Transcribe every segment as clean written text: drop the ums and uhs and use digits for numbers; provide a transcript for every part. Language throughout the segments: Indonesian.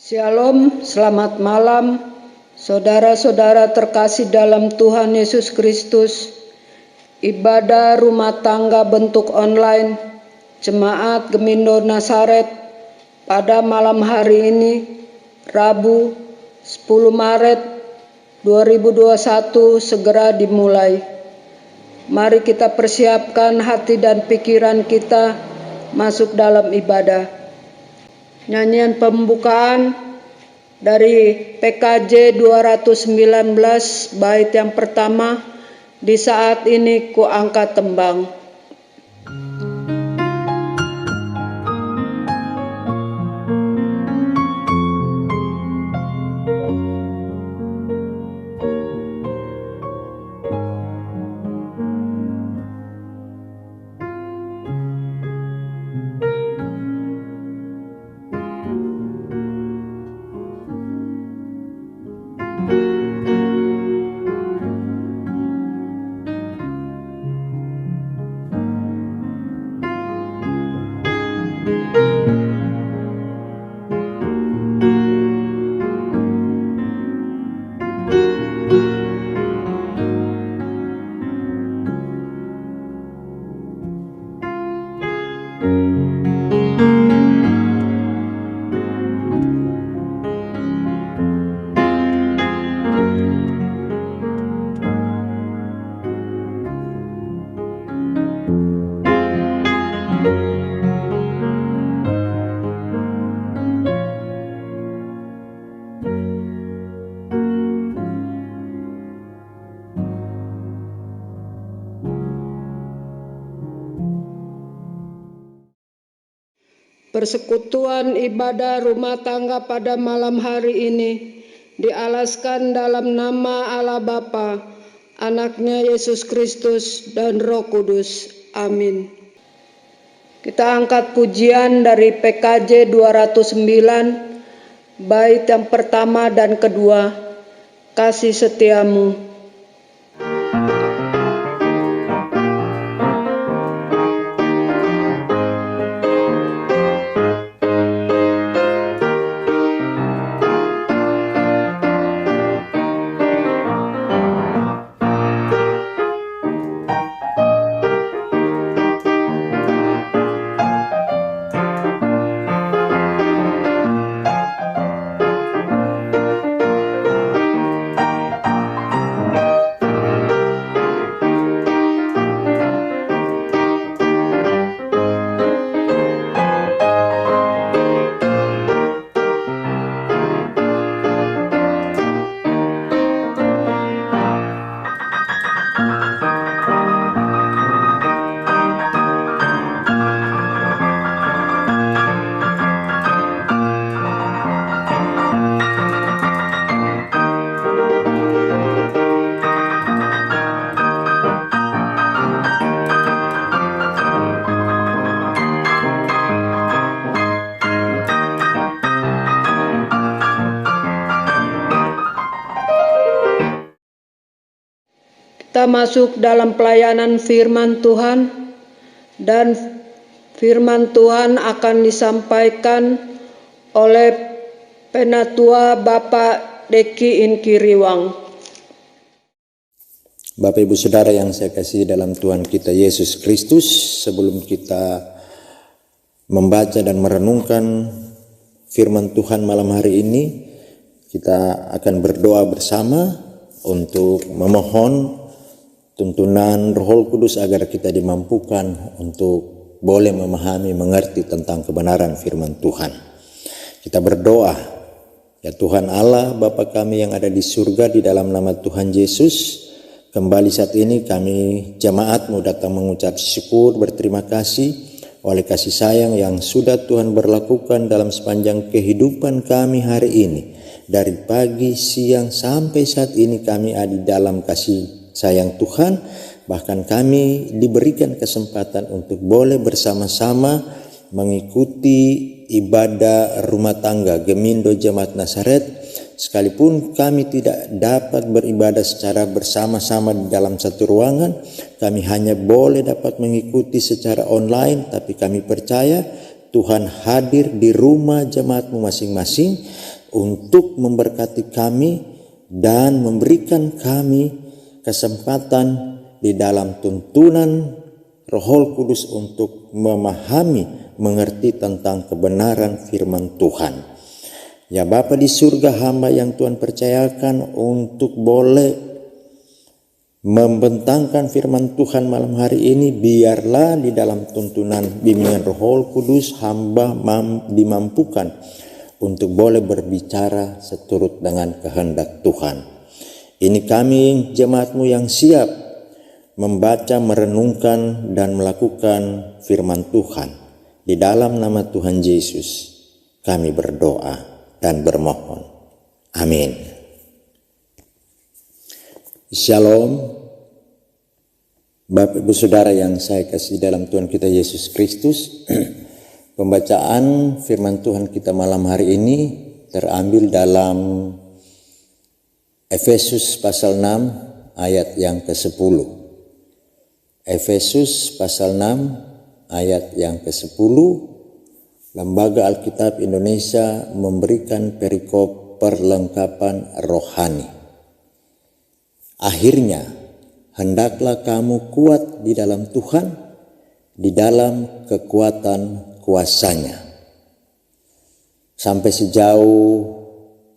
Shalom, selamat malam, saudara-saudara terkasih dalam Tuhan Yesus Kristus. Ibadah rumah tangga bentuk online Jemaat Gemindo Nazaret pada malam hari ini, Rabu 10 Maret 2021 segera dimulai. Mari kita persiapkan hati dan pikiran kita masuk dalam ibadah. Nyanyian pembukaan dari PKJ 219 bait yang pertama, di saat ini ku angkat tembang. Persekutuan ibadah rumah tangga pada malam hari ini dialaskan dalam nama Allah Bapa, Anaknya Yesus Kristus dan Roh Kudus. Amin. Kita angkat pujian dari PKJ 209 bait yang pertama dan kedua, Kasih Setiamu. Kita masuk dalam pelayanan firman Tuhan, dan firman Tuhan akan disampaikan oleh Penatua Bapak Deki Inkiriwang. Bapak Ibu Saudara yang saya kasih dalam Tuhan kita Yesus Kristus, sebelum kita membaca dan merenungkan firman Tuhan malam hari ini, kita akan berdoa bersama untuk memohon tuntunan Roh Kudus agar kita dimampukan untuk boleh memahami, mengerti tentang kebenaran firman Tuhan. Kita berdoa, ya Tuhan Allah Bapa kami yang ada di surga, di dalam nama Tuhan Yesus, kembali saat ini kami jemaat-Mu datang mengucap syukur, berterima kasih oleh kasih sayang yang sudah Tuhan berlakukan dalam sepanjang kehidupan kami hari ini. Dari pagi, siang, sampai saat ini kami ada di dalam kasih sayang Tuhan, bahkan kami diberikan kesempatan untuk boleh bersama-sama mengikuti ibadah rumah tangga Gemindo Jemaat Nazaret. Sekalipun kami tidak dapat beribadah secara bersama-sama di dalam satu ruangan, kami hanya boleh dapat mengikuti secara online, tapi kami percaya Tuhan hadir di rumah jemaat-Mu masing-masing. untuk memberkati kami dan memberikan kami kesempatan di dalam tuntunan Roh Kudus untuk memahami, mengerti tentang kebenaran firman Tuhan. Ya Bapa di surga, hamba yang Tuhan percayakan untuk boleh membentangkan firman Tuhan malam hari ini, biarlah di dalam tuntunan bimbingan Roh Kudus hamba dimampukan untuk boleh berbicara seturut dengan kehendak Tuhan. Ini kami jemaat-Mu yang siap membaca, merenungkan, dan melakukan firman Tuhan. Di dalam nama Tuhan Yesus kami berdoa dan bermohon. Amin. Shalom. Bapak Ibu Saudara yang saya kasih dalam Tuhan kita Yesus Kristus. Pembacaan firman Tuhan kita malam hari ini terambil dalam Efesus pasal 6 ayat yang ke-10. Efesus pasal 6 ayat yang ke-10. Lembaga Alkitab Indonesia memberikan perikop perlengkapan rohani. Akhirnya, hendaklah kamu kuat di dalam Tuhan, di dalam kekuatan kuasa-Nya. Sampai sejauh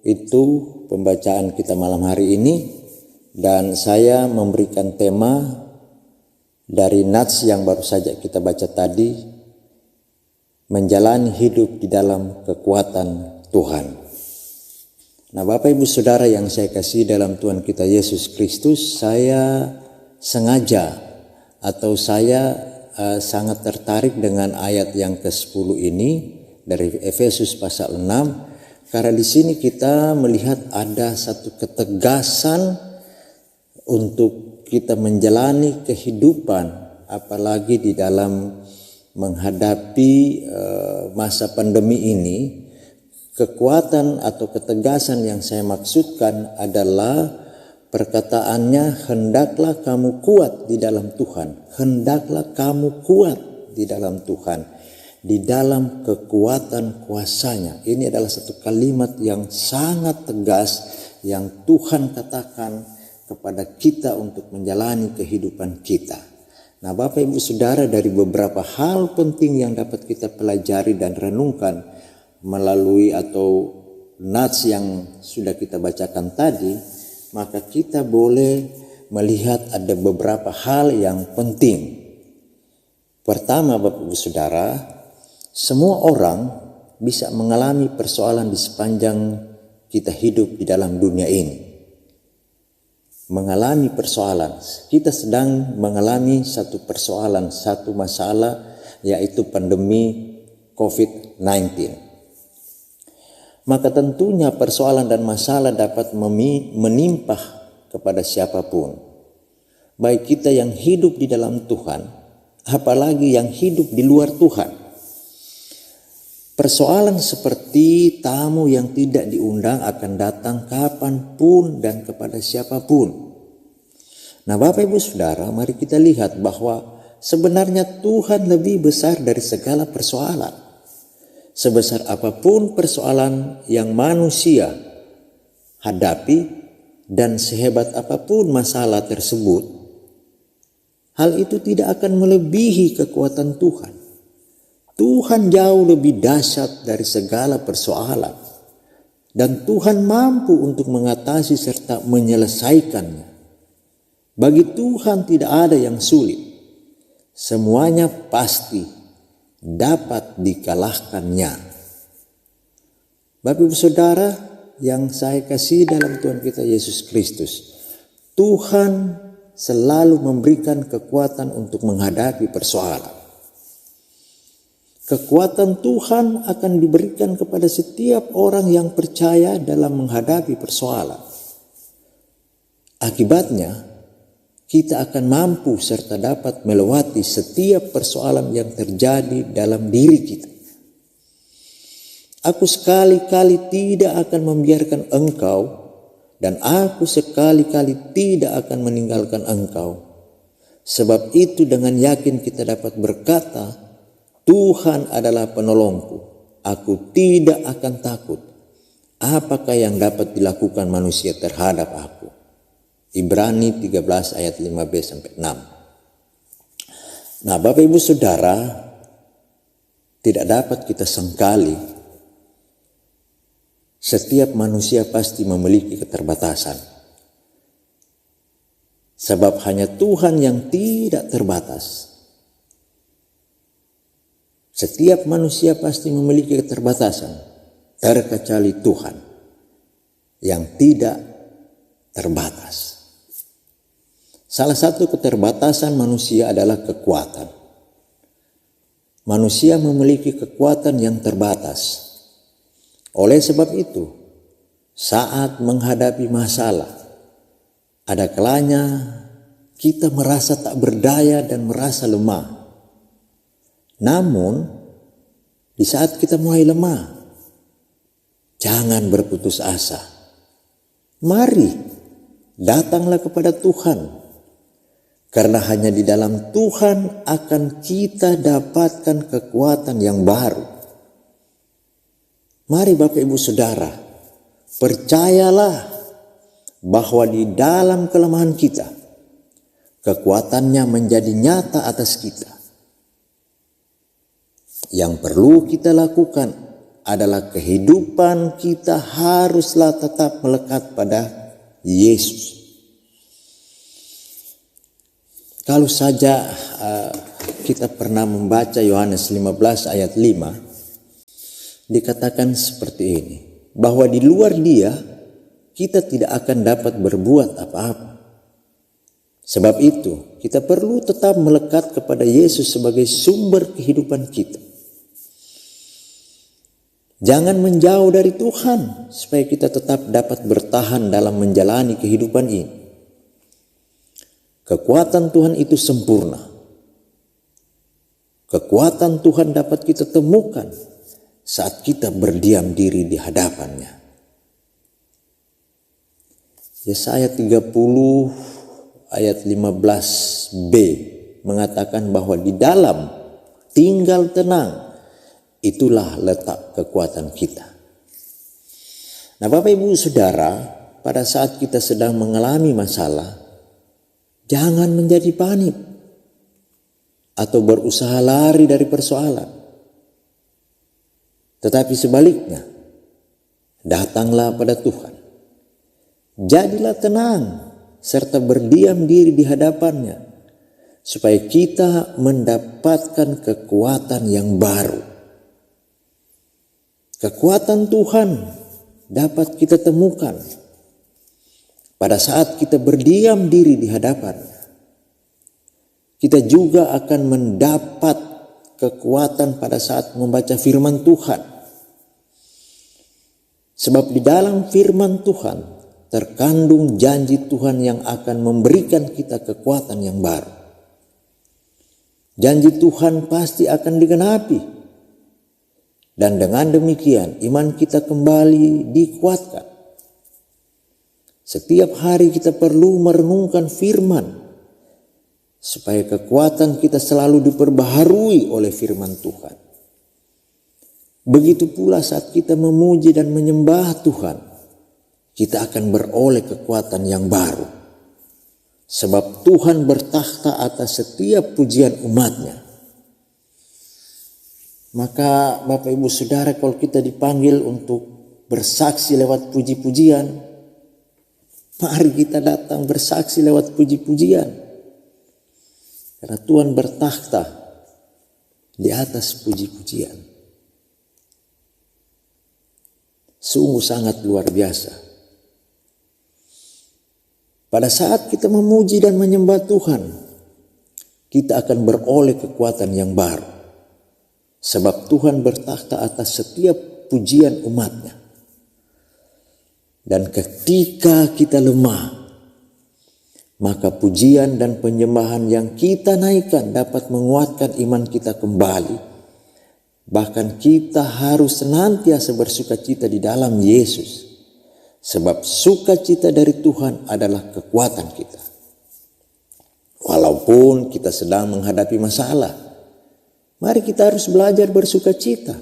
itu pembacaan kita malam hari ini, dan saya memberikan tema dari nats yang baru saja kita baca tadi, menjalani hidup di dalam kekuatan Tuhan. Nah, Bapak Ibu Saudara yang saya kasih dalam Tuhan kita Yesus Kristus, saya sengaja atau saya sangat tertarik dengan ayat yang ke-10 ini dari Efesus pasal 6, karena di sini kita melihat ada satu ketegasan untuk kita menjalani kehidupan, apalagi di dalam menghadapi masa pandemi ini. Kekuatan atau ketegasan yang saya maksudkan adalah perkataannya, hendaklah kamu kuat di dalam Tuhan. Hendaklah kamu kuat di dalam Tuhan, di dalam kekuatan kuasa-Nya. Ini adalah satu kalimat yang sangat tegas yang Tuhan katakan kepada kita untuk menjalani kehidupan kita. Nah, Bapak Ibu Saudara, dari beberapa hal penting yang dapat kita pelajari dan renungkan melalui atau nats yang sudah kita bacakan tadi, maka kita boleh melihat ada beberapa hal yang penting. Pertama, Bapak Ibu Saudara, semua orang bisa mengalami persoalan di sepanjang kita hidup di dalam dunia ini. Mengalami persoalan, kita sedang mengalami satu persoalan, satu masalah, yaitu pandemi COVID-19. Maka tentunya persoalan dan masalah dapat menimpa kepada siapapun, baik kita yang hidup di dalam Tuhan, apalagi yang hidup di luar Tuhan. Persoalan seperti tamu yang tidak diundang akan datang kapanpun dan kepada siapapun. Nah, Bapak Ibu Saudara, mari kita lihat bahwa sebenarnya Tuhan lebih besar dari segala persoalan. Sebesar apapun persoalan yang manusia hadapi dan sehebat apapun masalah tersebut, hal itu tidak akan melebihi kekuatan Tuhan. Tuhan jauh lebih dahsyat dari segala persoalan, dan Tuhan mampu untuk mengatasi serta menyelesaikannya. Bagi Tuhan tidak ada yang sulit. Semuanya pasti dapat dikalahkannya. Bapak Ibu Saudara yang saya kasih dalam Tuhan kita Yesus Kristus, Tuhan selalu memberikan kekuatan untuk menghadapi persoalan. Kekuatan Tuhan akan diberikan kepada setiap orang yang percaya dalam menghadapi persoalan. Akibatnya, kita akan mampu serta dapat melewati setiap persoalan yang terjadi dalam diri kita. Aku sekali-kali tidak akan membiarkan engkau, dan aku sekali-kali tidak akan meninggalkan engkau. Sebab itu dengan yakin kita dapat berkata, Tuhan adalah penolongku, aku tidak akan takut. apakah yang dapat dilakukan manusia terhadap aku? Ibrani 13 ayat 5b-6. Nah, Bapak Ibu Saudara, tidak dapat kita sangkali setiap manusia pasti memiliki keterbatasan. Sebab hanya Tuhan yang tidak terbatas. Setiap manusia pasti memiliki keterbatasan, terkecuali Tuhan yang tidak terbatas. Salah satu keterbatasan manusia adalah kekuatan. Manusia memiliki kekuatan yang terbatas. Oleh sebab itu, saat menghadapi masalah, ada kalanya kita merasa tak berdaya dan merasa lemah. Namun, di saat kita mulai lemah, jangan berputus asa. Mari, datanglah kepada Tuhan. Karena hanya di dalam Tuhan akan kita dapatkan kekuatan yang baru. Mari Bapak Ibu Saudara, percayalah bahwa di dalam kelemahan kita, kekuatannya menjadi nyata atas kita. Yang perlu kita lakukan adalah kehidupan kita haruslah tetap melekat pada Yesus. Kalau saja kita pernah membaca Yohanes 15 ayat 5, dikatakan seperti ini, bahwa di luar Dia kita tidak akan dapat berbuat apa-apa. Sebab itu kita perlu tetap melekat kepada Yesus sebagai sumber kehidupan kita. Jangan menjauh dari Tuhan supaya kita tetap dapat bertahan dalam menjalani kehidupan ini. Kekuatan Tuhan itu sempurna. Kekuatan Tuhan dapat kita temukan saat kita berdiam diri di hadapannya. Yesaya 30 ayat 15b mengatakan bahwa di dalam tinggal tenang, itulah letak kekuatan kita. Nah Bapak Ibu Saudara, pada saat kita sedang mengalami masalah, jangan menjadi panik atau berusaha lari dari persoalan. Tetapi sebaliknya, datanglah pada Tuhan. Jadilah tenang serta berdiam diri di hadapannya supaya kita mendapatkan kekuatan yang baru. Kekuatan Tuhan dapat kita temukan pada saat kita berdiam diri di hadapannya. Kita juga akan mendapat kekuatan pada saat membaca firman Tuhan. Sebab di dalam firman Tuhan terkandung janji Tuhan yang akan memberikan kita kekuatan yang baru. Janji Tuhan pasti akan digenapi. Dan dengan demikian iman kita kembali dikuatkan. Setiap hari kita perlu merenungkan firman supaya kekuatan kita selalu diperbaharui oleh firman Tuhan. Begitu pula saat kita memuji dan menyembah Tuhan, kita akan beroleh kekuatan yang baru. Sebab Tuhan bertakhta atas setiap pujian umatnya. Maka Bapak Ibu Saudara, kalau kita dipanggil untuk bersaksi lewat puji-pujian, mari kita datang bersaksi lewat puji-pujian. Karena Tuhan bertakhta di atas puji-pujian. Sungguh sangat luar biasa. Pada saat kita memuji dan menyembah Tuhan, kita akan beroleh kekuatan yang baru. Sebab Tuhan bertakhta atas setiap pujian umatnya. Dan ketika kita lemah, maka pujian dan penyembahan yang kita naikkan dapat menguatkan iman kita kembali. Bahkan kita harus senantiasa bersukacita di dalam Yesus. Sebab sukacita dari Tuhan adalah kekuatan kita. Walaupun kita sedang menghadapi masalah, mari kita harus belajar bersukacita.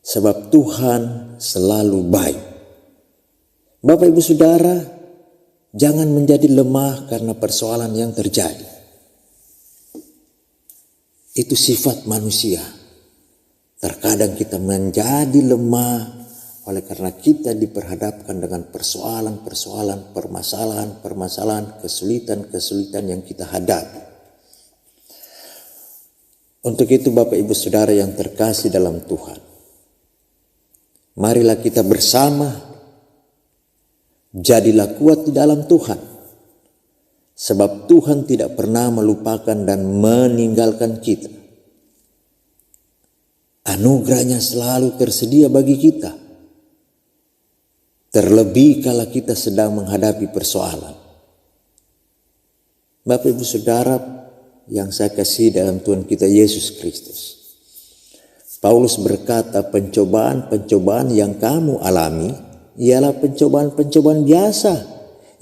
sebab Tuhan selalu baik. Bapak Ibu Saudara, jangan menjadi lemah karena persoalan yang terjadi. Itu sifat manusia. Terkadang kita menjadi lemah oleh karena kita diperhadapkan dengan persoalan-persoalan, permasalahan-permasalahan, kesulitan-kesulitan yang kita hadapi. Untuk itu Bapak Ibu Saudara yang terkasih dalam Tuhan, marilah kita bersama jadilah kuat di dalam Tuhan. Sebab Tuhan tidak pernah melupakan dan meninggalkan kita. Anugerahnya selalu tersedia bagi kita. Terlebih kala kita sedang menghadapi persoalan. Bapak Ibu Saudara yang saya kasih dalam Tuhan kita Yesus Kristus, Paulus berkata, pencobaan-pencobaan yang kamu alami ialah pencobaan-pencobaan biasa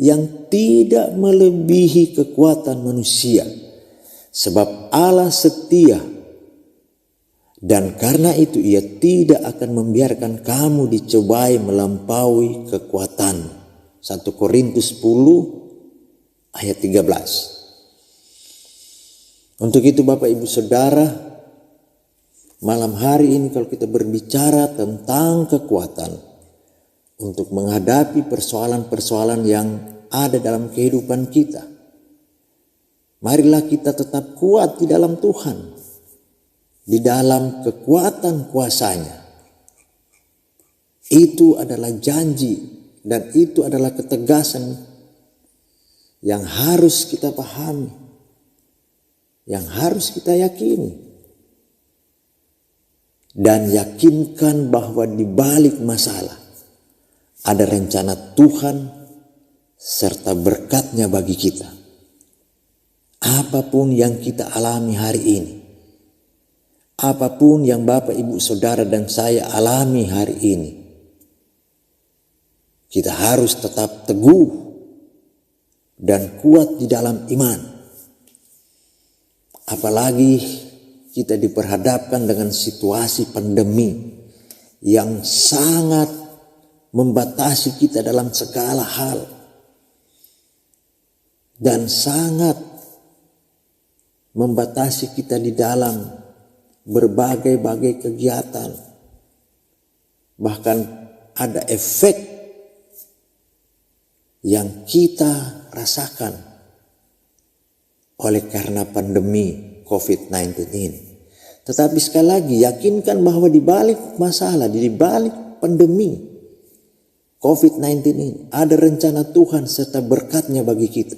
yang tidak melebihi kekuatan manusia. Sebab Allah setia, dan karena itu ia tidak akan membiarkan kamu dicobai melampaui kekuatan. 1 Korintus 10 ayat 13. Untuk itu Bapak Ibu Saudara, malam hari ini kalau kita berbicara tentang kekuatan untuk menghadapi persoalan-persoalan yang ada dalam kehidupan kita, marilah kita tetap kuat di dalam Tuhan, di dalam kekuatan kuasa-Nya. Itu adalah janji dan itu adalah ketegasan yang harus kita pahami, yang harus kita yakini. Dan yakinkan bahwa di balik masalah ada rencana Tuhan serta berkat-Nya bagi kita. Apapun yang kita alami hari ini, apapun yang Bapak Ibu Saudara dan saya alami hari ini, kita harus tetap teguh dan kuat di dalam iman. Apalagi kita diperhadapkan dengan situasi pandemi yang sangat membatasi kita dalam segala hal dan sangat membatasi kita di dalam berbagai-bagai kegiatan. Bahkan ada efek yang kita rasakan oleh karena pandemi COVID-19 ini. Tetapi sekali lagi yakinkan bahwa di balik masalah, di balik pandemi COVID-19 ini ada rencana Tuhan serta berkat-Nya bagi kita.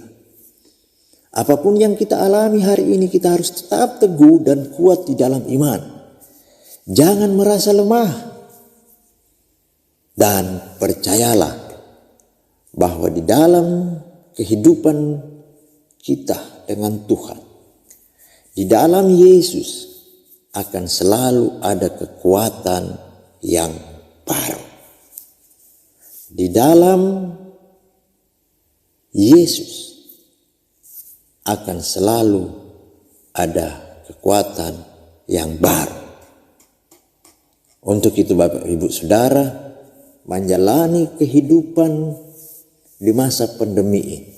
Apapun yang kita alami hari ini, kita harus tetap teguh dan kuat di dalam iman. Jangan merasa lemah. Dan percayalah bahwa di dalam kehidupan kita dengan Tuhan, di dalam Yesus akan selalu ada kekuatan yang baru. Di dalam Yesus akan selalu ada kekuatan yang baru. Untuk itu Bapak Ibu Saudara, menjalani kehidupan di masa pandemi ini,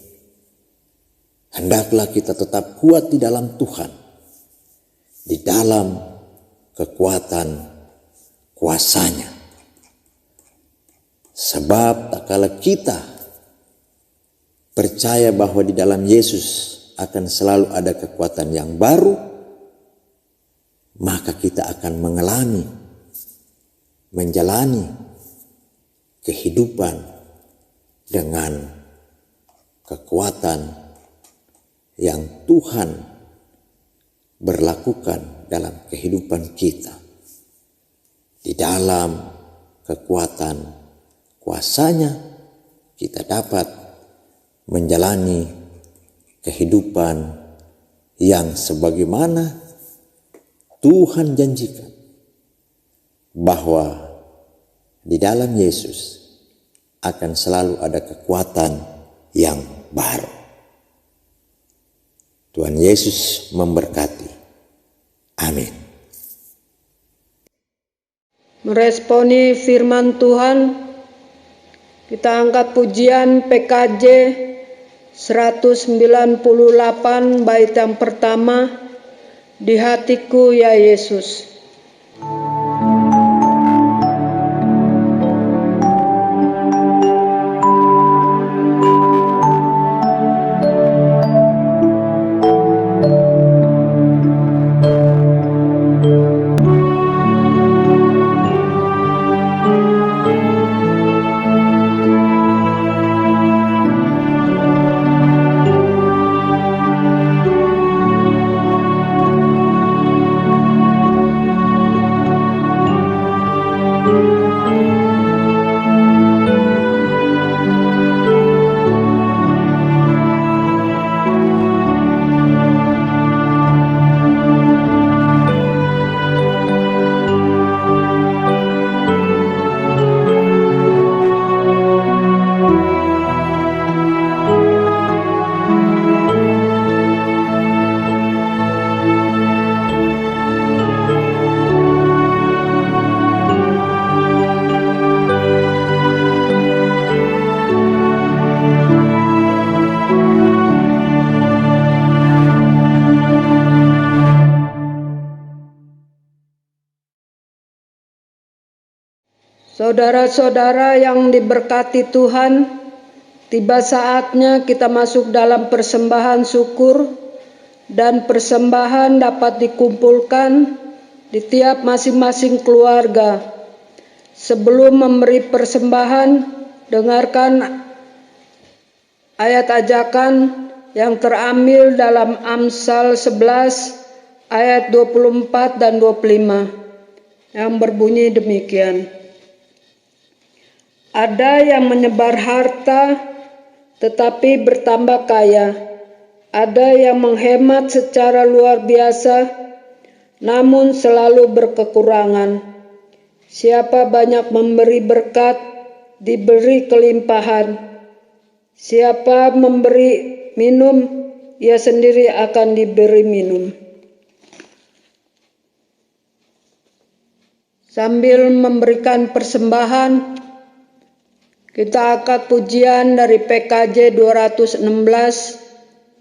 hendaklah kita tetap kuat di dalam Tuhan, di dalam kekuatan kuasa-Nya. Sebab tak kala kita percaya bahwa di dalam Yesus akan selalu ada kekuatan yang baru, maka kita akan menjalani kehidupan dengan kekuatan yang Tuhan berlakukan dalam kehidupan kita. Di dalam kekuatan kuasa-Nya kita dapat menjalani kehidupan yang sebagaimana Tuhan janjikan, bahwa di dalam Yesus akan selalu ada kekuatan yang baru. Tuhan Yesus memberkati. Amin. meresponi firman Tuhan, kita angkat pujian PKJ 198 bait yang pertama, Di Hatiku Ya Yesus. Saudara-saudara yang diberkati Tuhan, tiba saatnya kita masuk dalam persembahan syukur, dan persembahan dapat dikumpulkan di tiap masing-masing keluarga. Sebelum memberi persembahan, dengarkan ayat ajakan yang terambil dalam Amsal 11 ayat 24 dan 25 yang berbunyi demikian. Ada yang menyebar harta tetapi bertambah kaya. Ada yang menghemat secara luar biasa namun selalu berkekurangan. Siapa banyak memberi berkat, diberi kelimpahan. Siapa memberi minum, ia sendiri akan diberi minum. Sambil memberikan persembahan, kita angkat pujian dari PKJ 216,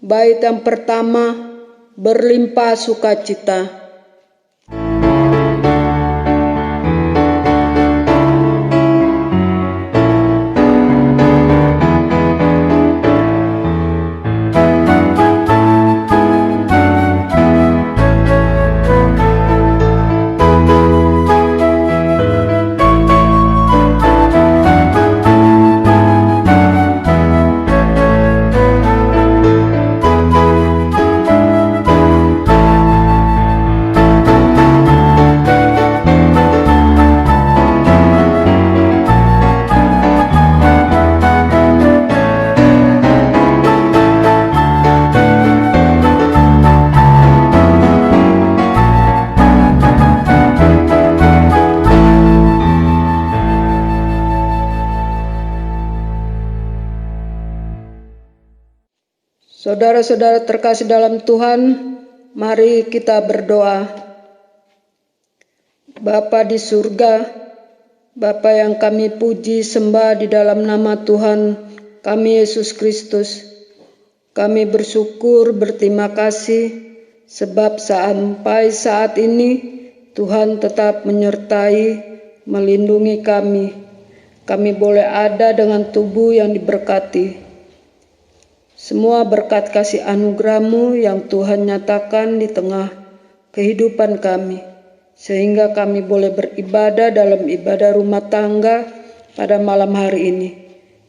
bait yang pertama, Berlimpah Sukacita. Saudara-saudara terkasih dalam Tuhan, mari kita berdoa. Bapa di surga, Bapa yang kami puji sembah di dalam nama Tuhan kami Yesus Kristus, kami bersyukur berterima kasih sebab sampai saat ini Tuhan tetap menyertai, melindungi kami. Kami boleh ada dengan tubuh yang diberkati. Semua berkat kasih anugerah-Mu yang Tuhan nyatakan di tengah kehidupan kami, sehingga kami boleh beribadah dalam ibadah rumah tangga pada malam hari ini.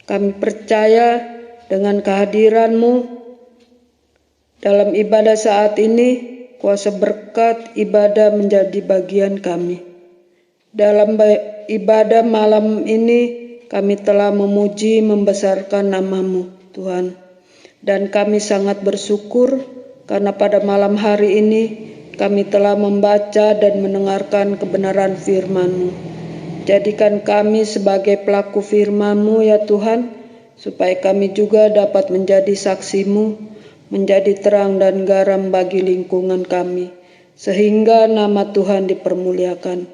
Kami percaya dengan kehadiran-Mu dalam ibadah saat ini, kuasa berkat ibadah menjadi bagian kami. Dalam ibadah malam ini, kami telah memuji membesarkan nama-Mu, Tuhan. Dan kami sangat bersyukur karena pada malam hari ini kami telah membaca dan mendengarkan kebenaran firman-Mu. Jadikan kami sebagai pelaku firman-Mu ya Tuhan, supaya kami juga dapat menjadi saksi-Mu, menjadi terang dan garam bagi lingkungan kami, sehingga nama Tuhan dipermuliakan.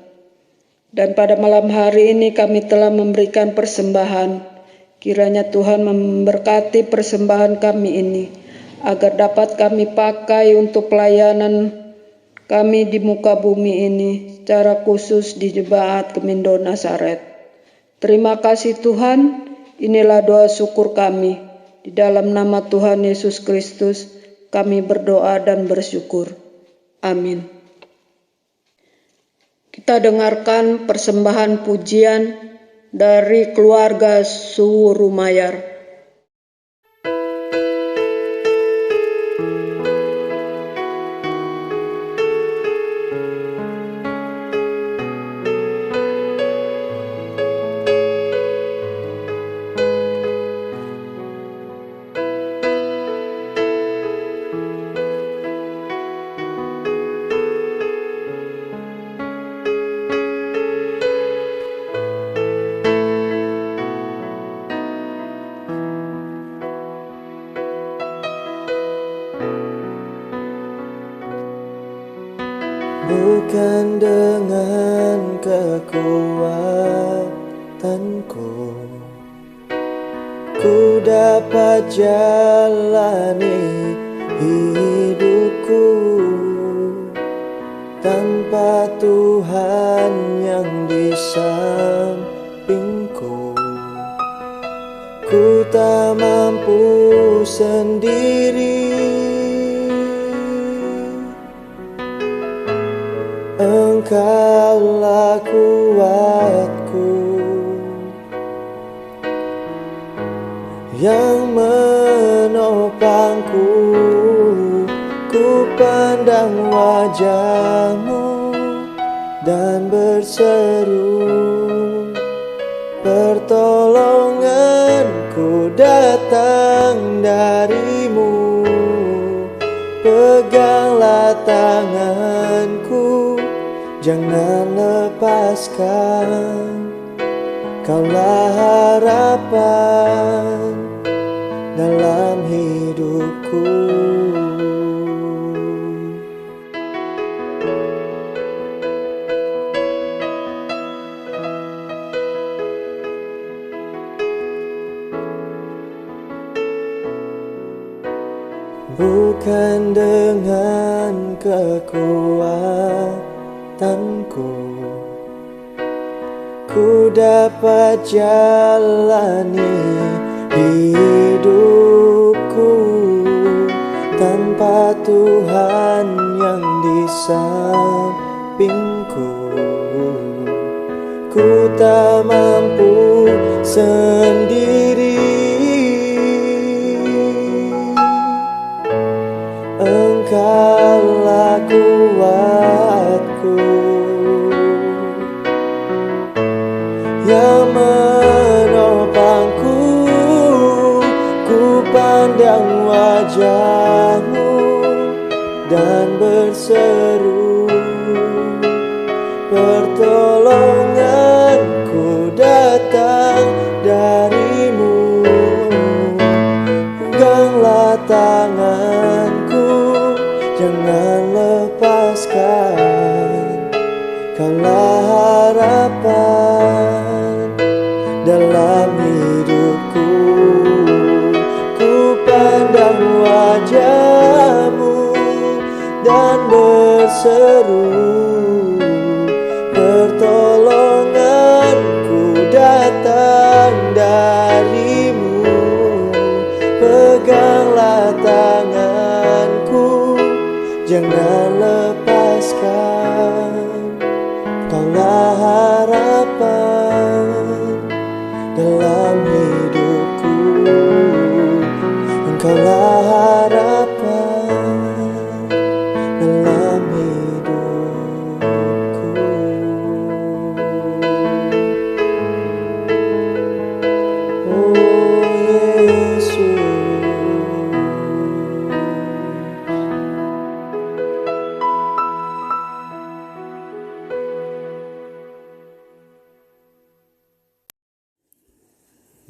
Dan pada malam hari ini kami telah memberikan persembahan. Kiranya Tuhan memberkati persembahan kami ini, agar dapat kami pakai untuk pelayanan kami di muka bumi ini, secara khusus di Jemaat Gemindo Nazaret. Terima kasih Tuhan, inilah doa syukur kami. Di dalam nama Tuhan Yesus Kristus, kami berdoa dan bersyukur. Amin. Kita dengarkan persembahan pujian dari keluarga Suwu Rumayar. Bukan dengan kekuatanku ku dapat jalani hidupku tanpa Tuhan yang di sampingku. Ku tak mampu sendiri. Engkaulah kuatku yang menopangku. Ku pandang wajah-Mu dan berseru, pertolonganku datang dari-Mu. Peganglah tanganku, jangan lepaskan. Kaulah harapan dalam hidupku. Bukan dengan kekuatanku ku dapat jalani hidupku tanpa Tuhan yang di sampingku. Ku tak mampu sendiri. Engkaulah kuatku yang menopangku. Ku pandang wajah-Mu dan berseru, pertolonganku datang dari-Mu. Peganglah tanganku, jangan lepaskan. Kaulah harapan dalam hidupku. Ku pandang wajah-Mu dan berseru, pertolonganku datang dari-Mu. Peganglah tanganku, jangan lepaskan. Kaulah harapan dalam hidupku. Engkaulah harapan dalam hidupku. Oh Yesus.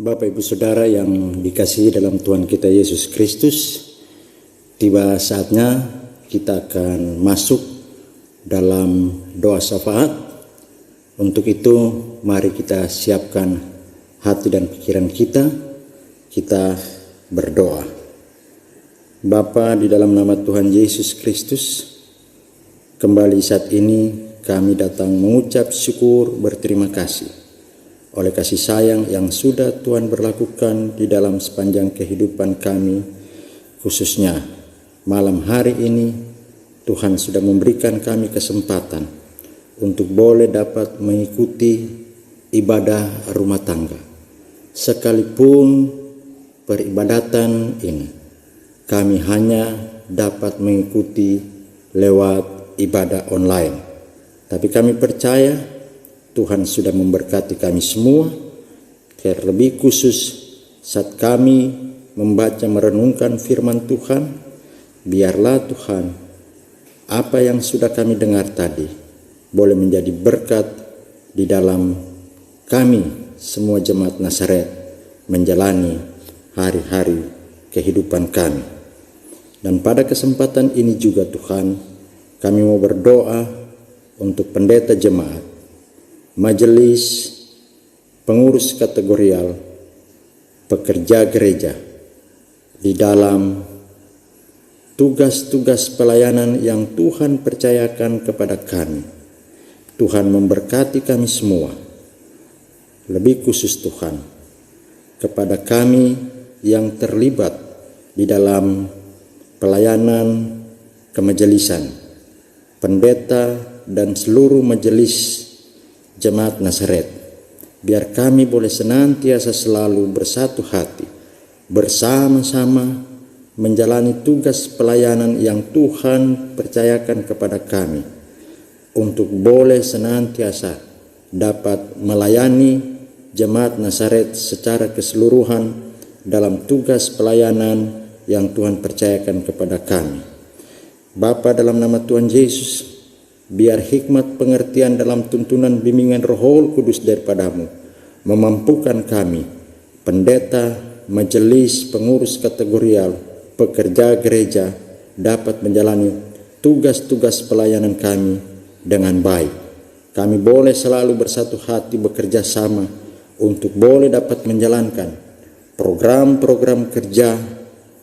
Bapak Ibu Saudara yang dikasihi dalam Tuhan kita Yesus Kristus, tiba saatnya kita akan masuk dalam doa syafaat Untuk itu, mari kita siapkan hati dan pikiran kita berdoa. Bapa, di dalam nama Tuhan Yesus Kristus, kembali saat ini kami datang mengucap syukur berterima kasih oleh kasih sayang yang sudah Tuhan berlakukan di dalam sepanjang kehidupan kami, khususnya malam hari ini Tuhan sudah memberikan kami kesempatan untuk boleh dapat mengikuti ibadah rumah tangga. Sekalipun peribadatan ini kami hanya dapat mengikuti lewat ibadah online, tapi kami percaya Tuhan sudah memberkati kami semua, terlebih khusus saat kami membaca merenungkan firman Tuhan. Biarlah Tuhan, apa yang sudah kami dengar tadi boleh menjadi berkat di dalam kami semua jemaat Nazaret menjalani hari-hari kehidupan kami. Dan pada kesempatan ini juga Tuhan, kami mau berdoa untuk pendeta jemaat, majelis, pengurus kategorial, pekerja gereja di dalam tugas-tugas pelayanan yang Tuhan percayakan kepada kami. Tuhan memberkati kami semua. Lebih khusus Tuhan, kepada kami yang terlibat di dalam pelayanan kemajelisan, pendeta dan seluruh majelis jemaat Nazaret, biar kami boleh senantiasa selalu bersatu hati, bersama-sama menjalani tugas pelayanan yang Tuhan percayakan kepada kami, untuk boleh senantiasa dapat melayani jemaat Nazaret secara keseluruhan dalam tugas pelayanan yang Tuhan percayakan kepada kami. Bapa, dalam nama Tuhan Yesus, biar hikmat pengertian dalam tuntunan bimbingan Roh Kudus daripadamu memampukan kami, pendeta, majelis, pengurus kategorial, pekerja gereja, dapat menjalani tugas-tugas pelayanan kami dengan baik. Kami boleh selalu bersatu hati bekerja sama untuk boleh dapat menjalankan program-program kerja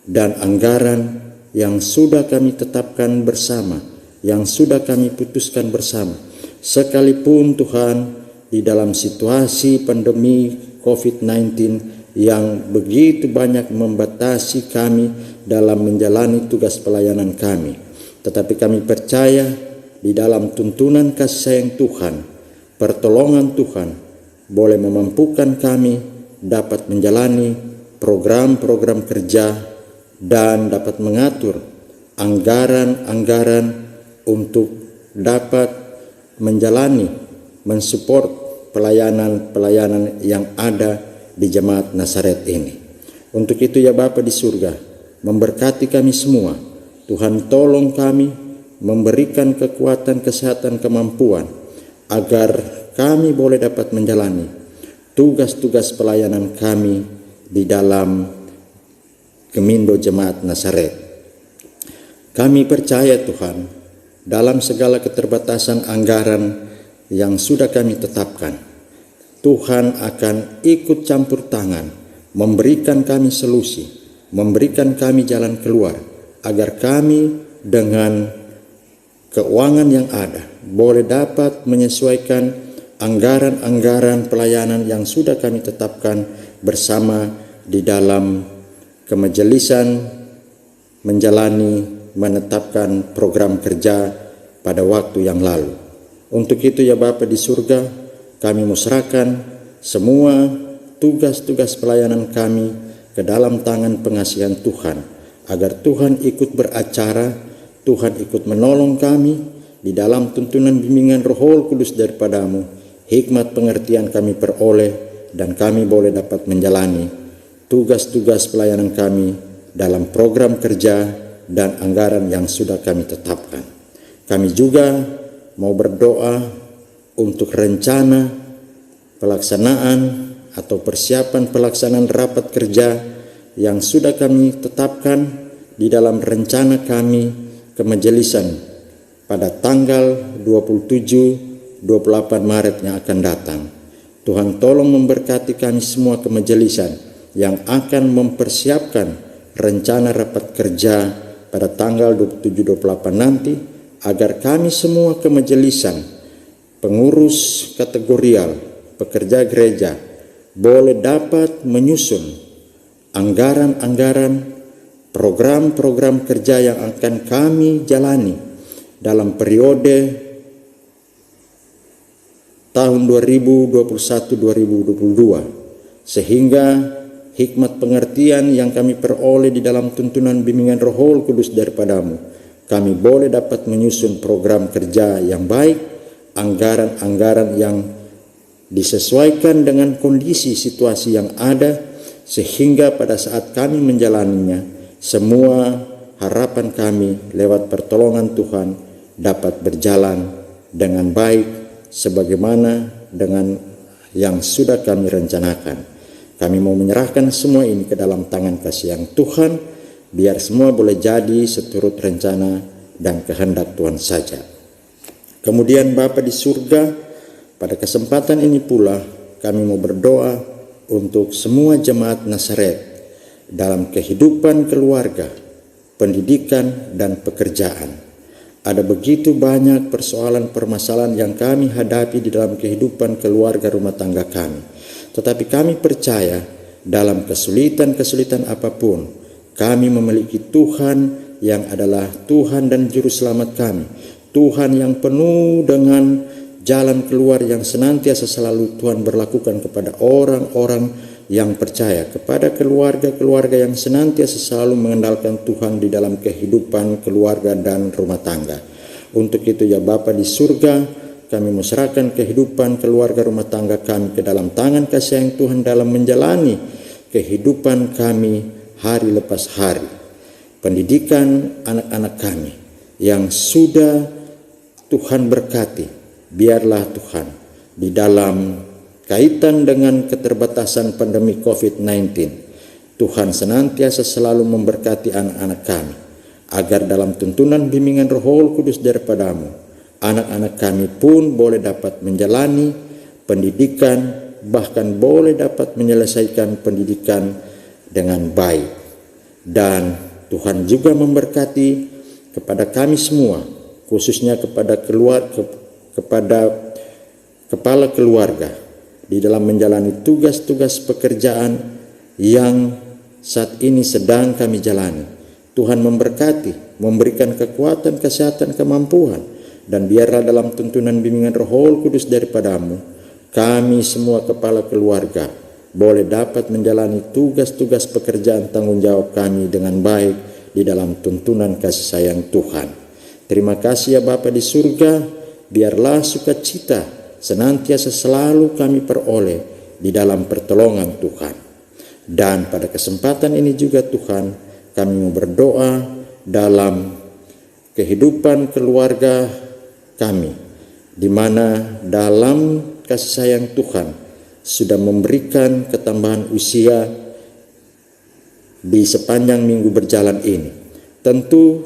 dan anggaran yang sudah kami tetapkan bersama, yang sudah kami putuskan bersama. Sekalipun Tuhan, di dalam situasi pandemi COVID-19 yang begitu banyak membatasi kami dalam menjalani tugas pelayanan kami, tetapi kami percaya di dalam tuntunan kasih sayang Tuhan, pertolongan Tuhan boleh memampukan kami dapat menjalani program-program kerja dan dapat mengatur anggaran-anggaran untuk dapat menjalani, mensupport pelayanan-pelayanan yang ada di jemaat Nazaret ini. Untuk itu ya Bapa di surga, memberkati kami semua. Tuhan tolong kami, memberikan kekuatan, kesehatan, kemampuan, agar kami boleh dapat menjalani tugas-tugas pelayanan kami di dalam Gemindo Jemaat Nazaret. Kami percaya Tuhan, dalam segala keterbatasan anggaran yang sudah kami tetapkan, Tuhan akan ikut campur tangan, memberikan kami solusi, memberikan kami jalan keluar, agar kami dengan keuangan yang ada boleh dapat menyesuaikan anggaran-anggaran pelayanan yang sudah kami tetapkan bersama di dalam kemajelisan, menjalani, menetapkan program kerja pada waktu yang lalu. Untuk itu ya Bapa di surga, kami musrahkan semua tugas-tugas pelayanan kami ke dalam tangan pengasihan Tuhan, agar Tuhan ikut beracara, Tuhan ikut menolong kami di dalam tuntunan bimbingan Roh Kudus daripadamu. Hikmat pengertian kami peroleh dan kami boleh dapat menjalani tugas-tugas pelayanan kami dalam program kerja dan anggaran yang sudah kami tetapkan. Kami juga mau berdoa untuk rencana pelaksanaan atau persiapan pelaksanaan rapat kerja yang sudah kami tetapkan di dalam rencana kami kemajelisan pada tanggal 27 28 Maret yang akan datang. Tuhan tolong memberkati kami semua kemajelisan yang akan mempersiapkan rencana rapat kerja pada tanggal 27-28 nanti, agar kami semua kemajelisan, pengurus kategorial, pekerja gereja, boleh dapat menyusun anggaran-anggaran, program-program kerja yang akan kami jalani dalam periode tahun 2021-2022, sehingga hikmat pengertian yang kami peroleh di dalam tuntunan bimbingan Roh Kudus daripadamu, kami boleh dapat menyusun program kerja yang baik, anggaran-anggaran yang disesuaikan dengan kondisi situasi yang ada, sehingga pada saat kami menjalaninya, semua harapan kami lewat pertolongan Tuhan dapat berjalan dengan baik sebagaimana dengan yang sudah kami rencanakan. Kami mau menyerahkan semua ini ke dalam tangan kasih yang Tuhan, biar semua boleh jadi seturut rencana dan kehendak Tuhan saja. Kemudian Bapa di surga, pada kesempatan ini pula kami mau berdoa untuk semua jemaat Nazaret dalam kehidupan keluarga, pendidikan, dan pekerjaan. Ada begitu banyak persoalan permasalahan yang kami hadapi di dalam kehidupan keluarga rumah tangga kami. Tetapi kami percaya dalam kesulitan-kesulitan apapun, kami memiliki Tuhan yang adalah Tuhan dan Juru Selamat kami. Tuhan yang penuh dengan jalan keluar yang senantiasa selalu Tuhan berlakukan kepada orang-orang yang percaya, kepada keluarga-keluarga yang senantiasa selalu mengandalkan Tuhan di dalam kehidupan keluarga dan rumah tangga. Untuk itu ya Bapa di surga, kami menyerahkan kehidupan keluarga rumah tangga kami ke dalam tangan kasih yang Tuhan dalam menjalani kehidupan kami hari lepas hari. Pendidikan anak-anak kami yang sudah Tuhan berkati, biarlah Tuhan di dalam kaitan dengan keterbatasan pandemi COVID-19, Tuhan senantiasa selalu memberkati anak-anak kami, agar dalam tuntunan bimbingan Roh Kudus daripadamu, anak-anak kami pun boleh dapat menjalani pendidikan, bahkan boleh dapat menyelesaikan pendidikan dengan baik. Dan Tuhan juga memberkati kepada kami semua, khususnya kepada kepala keluarga, di dalam menjalani tugas-tugas pekerjaan yang saat ini sedang kami jalani. Tuhan memberkati, memberikan kekuatan, kesehatan, kemampuan, dan biarlah dalam tuntunan bimbingan Roh Kudus daripadamu, kami semua kepala keluarga boleh dapat menjalani tugas-tugas pekerjaan tanggung jawab kami dengan baik di dalam tuntunan kasih sayang Tuhan. Terima kasih ya Bapa di surga, biarlah sukacita senantiasa selalu kami peroleh di dalam pertolongan Tuhan. Dan pada kesempatan ini juga Tuhan, kami mau berdoa dalam kehidupan keluarga kami, di mana dalam kasih sayang Tuhan sudah memberikan ketambahan usia di sepanjang minggu berjalan ini. Tentu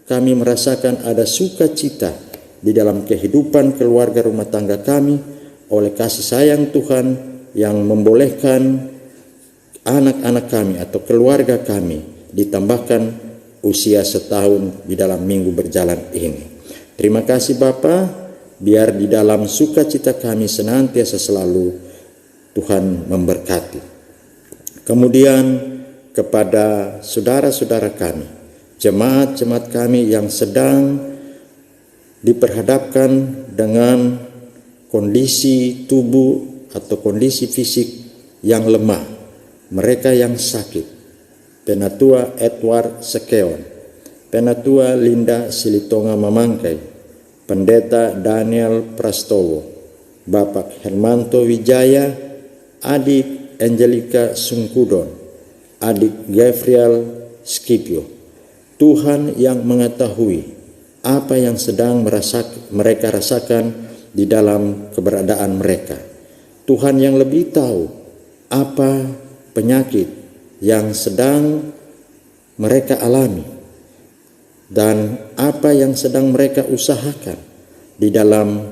kami merasakan ada sukacita di dalam kehidupan keluarga rumah tangga kami oleh kasih sayang Tuhan yang membolehkan anak-anak kami atau keluarga kami ditambahkan usia setahun di dalam minggu berjalan ini. Terima kasih Bapa, biar di dalam sukacita kami senantiasa selalu Tuhan memberkati. Kemudian kepada saudara-saudara kami, jemaat-jemaat kami yang sedang diperhadapkan dengan kondisi tubuh atau kondisi fisik yang lemah, mereka yang sakit, Penatua Edward Sekeon, Penatua Linda Silitonga Mamangkai, Pendeta Daniel Prastowo, Bapak Hermanto Wijaya, Adik Angelika Sungkudon, Adik Gabriel Skipio. Tuhan yang mengetahui apa yang sedang mereka rasakan di dalam keberadaan mereka. Tuhan yang lebih tahu apa penyakit yang sedang mereka alami dan apa yang sedang mereka usahakan di dalam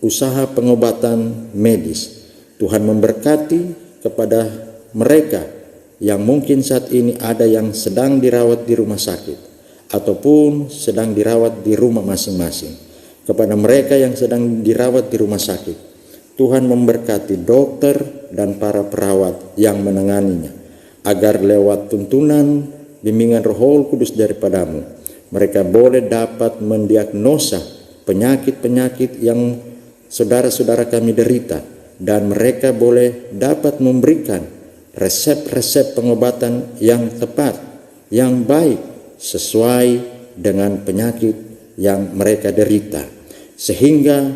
usaha pengobatan medis. Tuhan memberkati kepada mereka yang mungkin saat ini ada yang sedang dirawat di rumah sakit ataupun sedang dirawat di rumah masing-masing. Kepada mereka yang sedang dirawat di rumah sakit, Tuhan memberkati dokter dan para perawat yang menanganinya, agar lewat tuntunan bimbingan Roh Kudus daripadamu, mereka boleh dapat mendiagnosa penyakit-penyakit yang saudara-saudara kami derita, dan mereka boleh dapat memberikan resep-resep pengobatan yang tepat, yang baik, sesuai dengan penyakit yang mereka derita, sehingga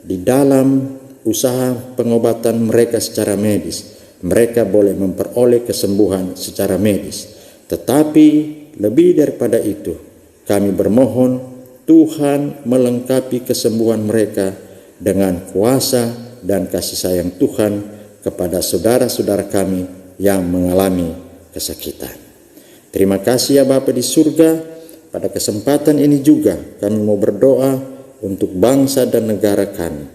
di dalam usaha pengobatan mereka secara medis, mereka boleh memperoleh kesembuhan secara medis. Tetapi lebih daripada itu, kami bermohon Tuhan melengkapi kesembuhan mereka dengan kuasa dan kasih sayang Tuhan kepada saudara-saudara kami yang mengalami kesakitan. Terima kasih ya Bapa di surga. Pada kesempatan ini juga kami mau berdoa untuk bangsa dan negara kami,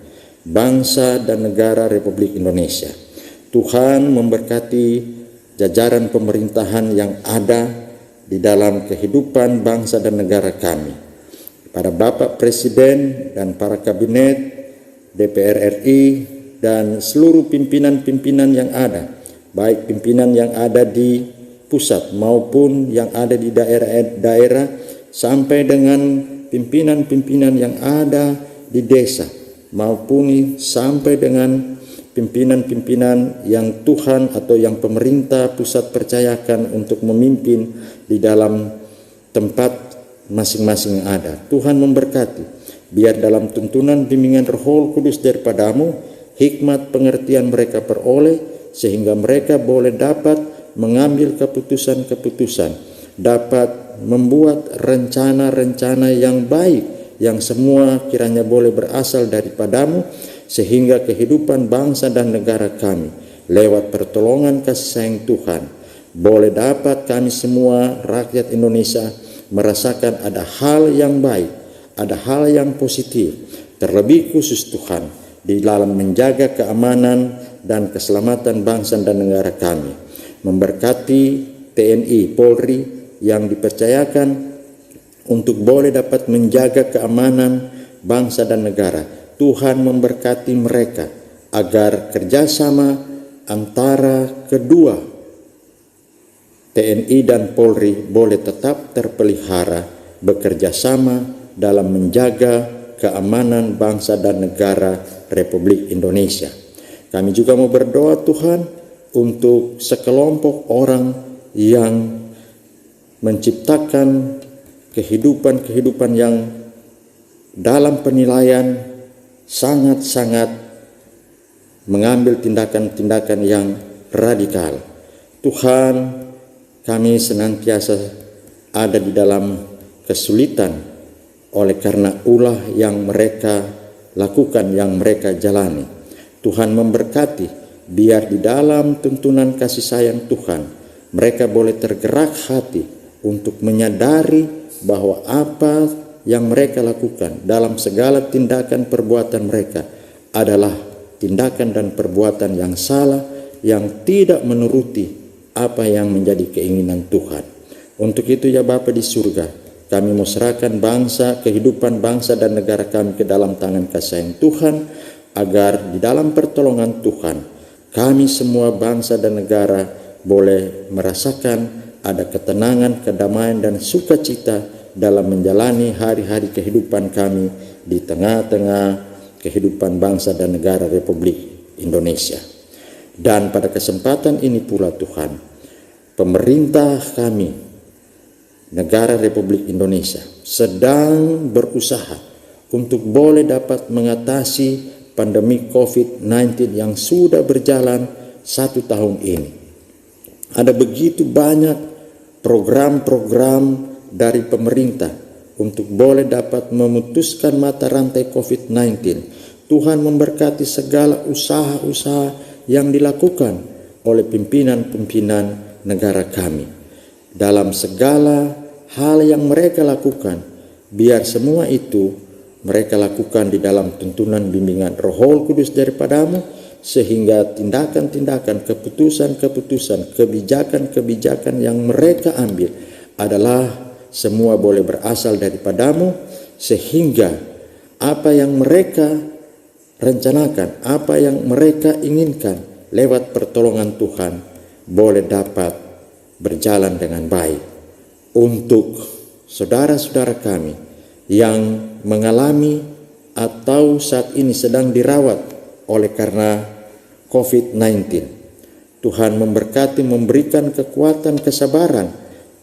bangsa dan negara Republik Indonesia. Tuhan memberkati jajaran pemerintahan yang ada di dalam kehidupan bangsa dan negara kami. Pada Bapak Presiden dan para kabinet, DPR RI, dan seluruh pimpinan-pimpinan yang ada, baik pimpinan yang ada di pusat maupun yang ada di daerah-daerah, sampai dengan pimpinan-pimpinan yang ada di desa, maupun sampai dengan pimpinan-pimpinan yang Tuhan atau yang pemerintah pusat percayakan untuk memimpin di dalam tempat masing-masing yang ada. Tuhan memberkati, biar dalam tuntunan bimbingan Roh Kudus daripadamu, hikmat pengertian mereka peroleh, sehingga mereka boleh dapat mengambil keputusan-keputusan, dapat membuat rencana-rencana yang baik, yang semua kiranya boleh berasal daripadamu, sehingga kehidupan bangsa dan negara kami lewat pertolongan kasih sayang Tuhan boleh dapat kami semua rakyat Indonesia merasakan ada hal yang baik, ada hal yang positif, terlebih khusus Tuhan di dalam menjaga keamanan dan keselamatan bangsa dan negara kami. Memberkati TNI, Polri yang dipercayakan untuk boleh dapat menjaga keamanan bangsa dan negara. Tuhan memberkati mereka agar kerjasama antara kedua TNI dan Polri boleh tetap terpelihara, bekerja sama dalam menjaga keamanan bangsa dan negara Republik Indonesia. Kami juga mau berdoa Tuhan untuk sekelompok orang yang menciptakan kehidupan yang dalam penilaian sangat-sangat mengambil tindakan-tindakan yang radikal. Tuhan, kami senantiasa ada di dalam kesulitan oleh karena ulah yang mereka lakukan, yang mereka jalani. Tuhan memberkati, biar di dalam tuntunan kasih sayang Tuhan mereka boleh tergerak hati untuk menyadari bahwa apa yang mereka lakukan dalam segala tindakan perbuatan mereka adalah tindakan dan perbuatan yang salah, yang tidak menuruti apa yang menjadi keinginan Tuhan. Untuk itu ya Bapa di surga, kami mau serahkan bangsa, kehidupan bangsa dan negara kami ke dalam tangan kasih sayang Tuhan, agar di dalam pertolongan Tuhan kami semua bangsa dan negara boleh merasakan ada ketenangan, kedamaian dan sukacita dalam menjalani hari-hari kehidupan kami di tengah-tengah kehidupan bangsa dan negara Republik Indonesia. Dan pada kesempatan ini pula Tuhan, pemerintah kami, negara Republik Indonesia, sedang berusaha untuk boleh dapat mengatasi pandemi COVID-19 yang sudah berjalan 1 tahun ini. Ada begitu banyak program-program dari pemerintah untuk boleh dapat memutuskan mata rantai COVID-19. Tuhan memberkati segala usaha-usaha yang dilakukan oleh pimpinan-pimpinan negara kami. Dalam segala hal yang mereka lakukan, biar semua itu mereka lakukan di dalam tuntunan bimbingan Roh Kudus daripadamu, sehingga tindakan-tindakan, keputusan-keputusan, kebijakan-kebijakan yang mereka ambil adalah semua boleh berasal daripadamu, sehingga apa yang mereka rencanakan, apa yang mereka inginkan lewat pertolongan Tuhan boleh dapat berjalan dengan baik. Untuk saudara-saudara kami yang mengalami atau saat ini sedang dirawat oleh karena COVID-19, Tuhan memberkati, memberikan kekuatan, kesabaran,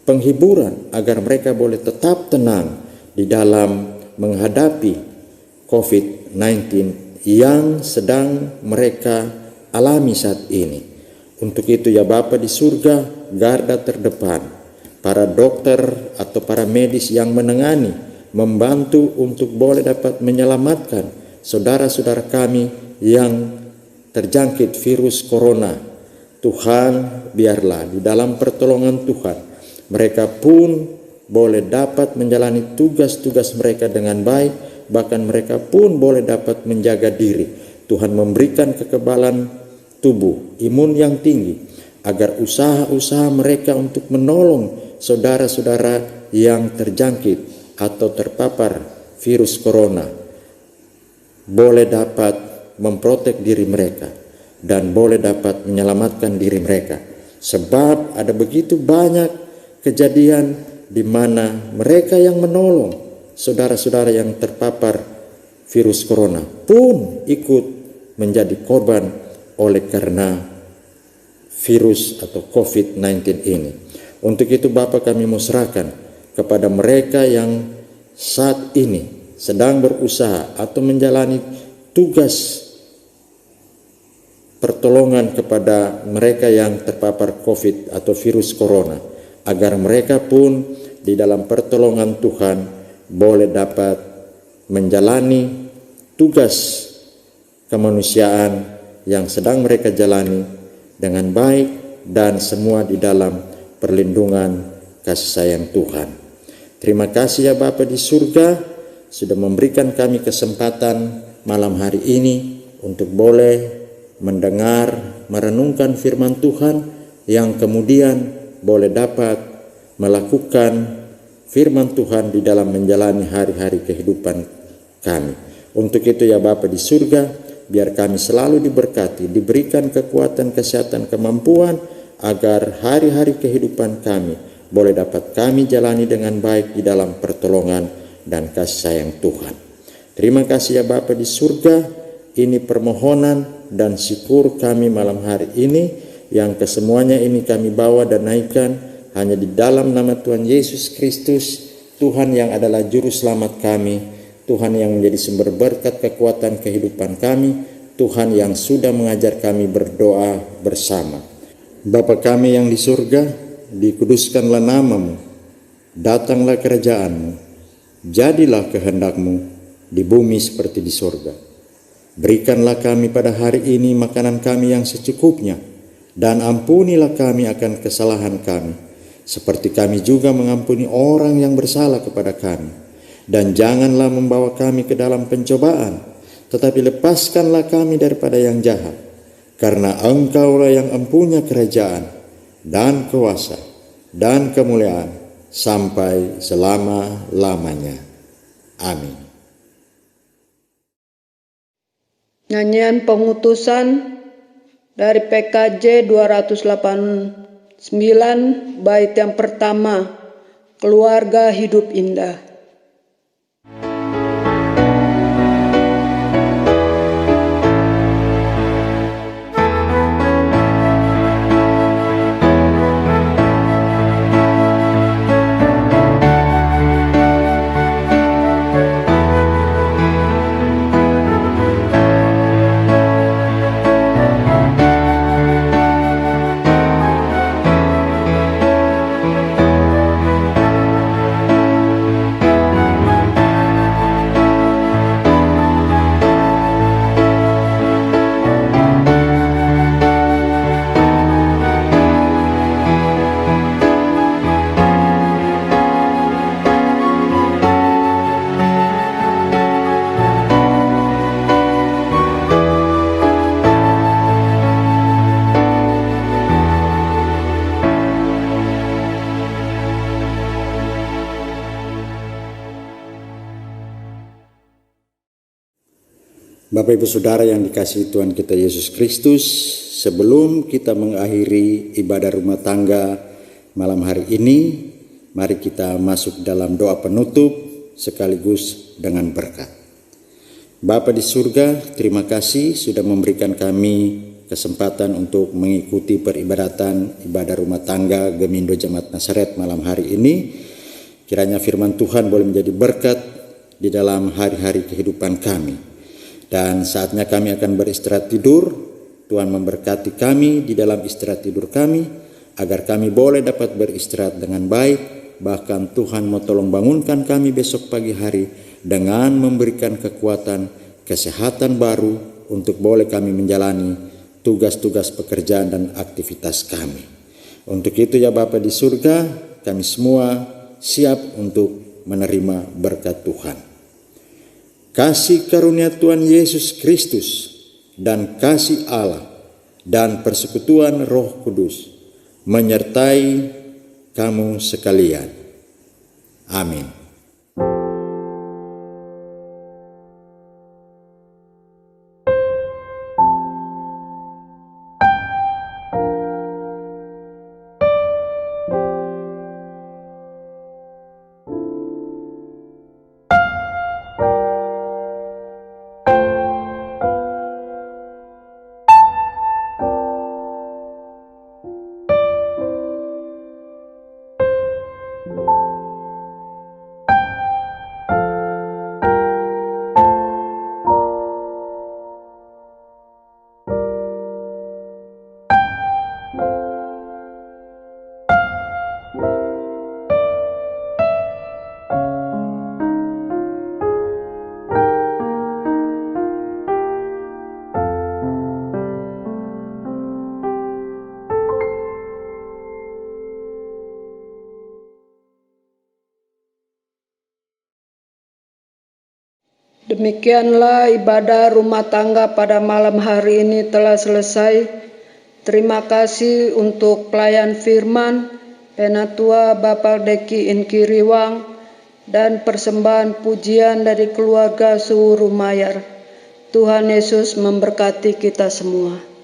penghiburan agar mereka boleh tetap tenang di dalam menghadapi COVID-19 yang sedang mereka alami saat ini. Untuk itu ya Bapa di surga, garda terdepan, para dokter atau para medis yang menangani, membantu untuk boleh dapat menyelamatkan saudara-saudara kami yang terjangkit virus corona. Tuhan, biarlah di dalam pertolongan Tuhan mereka pun boleh dapat menjalani tugas-tugas mereka dengan baik, bahkan mereka pun boleh dapat menjaga diri. Tuhan memberikan kekebalan tubuh, imun yang tinggi, agar usaha-usaha mereka untuk menolong saudara-saudara yang terjangkit atau terpapar virus corona boleh dapat memprotek diri mereka dan boleh dapat menyelamatkan diri mereka. Sebab ada begitu banyak kejadian di mana mereka yang menolong saudara-saudara yang terpapar virus corona pun ikut menjadi korban oleh karena virus atau COVID-19 ini. Untuk itu Bapa, kami mau serahkan kepada mereka yang saat ini sedang berusaha atau menjalani tugas pertolongan kepada mereka yang terpapar COVID atau virus corona, agar mereka pun di dalam pertolongan Tuhan boleh dapat menjalani tugas kemanusiaan yang sedang mereka jalani dengan baik dan semua di dalam perlindungan kasih sayang Tuhan. Terima kasih ya Bapa di surga, sudah memberikan kami kesempatan malam hari ini untuk boleh mendengar, merenungkan firman Tuhan, yang kemudian boleh dapat melakukan firman Tuhan di dalam menjalani hari-hari kehidupan kami. Untuk itu ya Bapa di surga, biar kami selalu diberkati, diberikan kekuatan, kesehatan, kemampuan, agar hari-hari kehidupan kami boleh dapat kami jalani dengan baik di dalam pertolongan dan kasih sayang Tuhan. Terima kasih ya Bapa di surga, ini permohonan dan syukur kami malam hari ini, yang kesemuanya ini kami bawa dan naikkan hanya di dalam nama Tuhan Yesus Kristus, Tuhan yang adalah juru selamat kami, Tuhan yang menjadi sumber berkat kekuatan kehidupan kami, Tuhan yang sudah mengajar kami berdoa bersama. Bapa kami yang di surga, dikuduskanlah namamu, datanglah kerajaanmu, jadilah kehendak-Mu di bumi seperti di surga. Berikanlah kami pada hari ini makanan kami yang secukupnya, dan ampunilah kami akan kesalahan kami, seperti kami juga mengampuni orang yang bersalah kepada kami. Dan janganlah membawa kami ke dalam pencobaan, tetapi lepaskanlah kami daripada yang jahat. Karena Engkaulah yang empunya kerajaan dan kuasa dan kemuliaan sampai selama-lamanya. Amin. Nyanyian pengutusan dari PKJ 289, bait yang pertama, Keluarga Hidup Indah. Bapak Ibu Saudara yang dikasihi Tuhan kita Yesus Kristus, sebelum kita mengakhiri ibadah rumah tangga malam hari ini, mari kita masuk dalam doa penutup sekaligus dengan berkat. Bapa di surga, terima kasih sudah memberikan kami kesempatan untuk mengikuti peribadatan ibadah rumah tangga Gemindo Jemaat Nazaret malam hari ini. Kiranya firman Tuhan boleh menjadi berkat di dalam hari-hari kehidupan kami. Dan saatnya kami akan beristirahat tidur, Tuhan memberkati kami di dalam istirahat tidur kami, agar kami boleh dapat beristirahat dengan baik. Bahkan Tuhan mau tolong bangunkan kami besok pagi hari dengan memberikan kekuatan, kesehatan baru untuk boleh kami menjalani tugas-tugas pekerjaan dan aktivitas kami. Untuk itu ya Bapa di surga, kami semua siap untuk menerima berkat Tuhan. Kasih karunia Tuhan Yesus Kristus dan kasih Allah dan persekutuan Roh Kudus menyertai kamu sekalian. Amin. Demikianlah ibadah rumah tangga pada malam hari ini telah selesai. Terima kasih untuk pelayan firman, Penatua Bapak Deki Inkiriwang, dan persembahan pujian dari keluarga Surumayar. Tuhan Yesus memberkati kita semua.